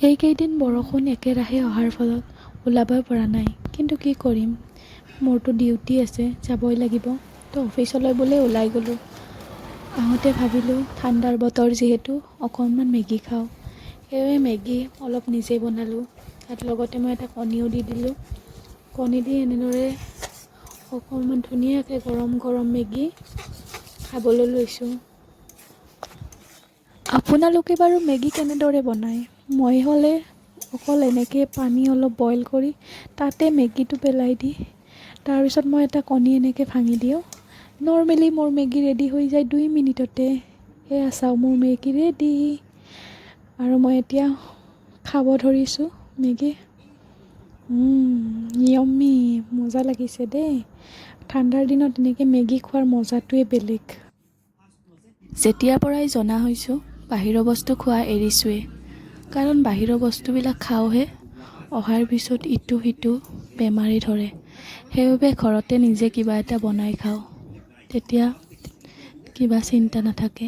এইকেইদিন বৰষুণ একেৰাহে অহাৰ ফলত ওলাবই পৰা নাই। কিন্তু কি কৰিম, মোৰতো ডিউটি আছে, যাবই লাগিব। তো অফিচলৈ বোলে ওলাই গ'লোঁ। আহোঁতে ভাবিলোঁ ঠাণ্ডাৰ বতৰ যিহেতু অকণমান মেগী খাওঁ। সেয়ে মেগী অলপ নিজে বনালোঁ। তাত লগতে মই এটা কণীও দি দিলোঁ। কণী দি এনেদৰে অকণমান ধুনীয়াকৈ গৰম গৰম মেগী খাবলৈ লৈছোঁ। আপোনালোকে বাৰু মেগী কেনেদৰে বনায়? মই হ'লে অকল এনেকৈ পানী অলপ বইল কৰি তাতে মেগীটো পেলাই দি তাৰপিছত মই এটা কণী এনেকৈ ভাঙি দিওঁ। নৰ্মেলি মোৰ মেগী ৰেডি হৈ যায় 2 মিনিটতে। এয়া চাওঁ মোৰ মেগী ৰেডি। আৰু মই এতিয়া খাব ধৰিছোঁ মেগী। য়ম্মি, মজা লাগিছে দেই। ঠাণ্ডাৰ দিনত এনেকৈ মেগী খোৱাৰ মজাটোৱে বেলেগ। যেতিয়াৰ পৰাই জনা হৈছোঁ বাহিৰৰ বস্তু খোৱা এৰিছোৱেই। কাৰণ বাহিৰৰ বস্তুবিলাক খাওঁহে, অহাৰ পিছত ইটো সিটো বেমাৰে ধৰে। সেইবাবে ঘৰতে নিজে কিবা এটা বনাই খাওঁ। তেতিয়া কিবা চিন্তা নাথাকে।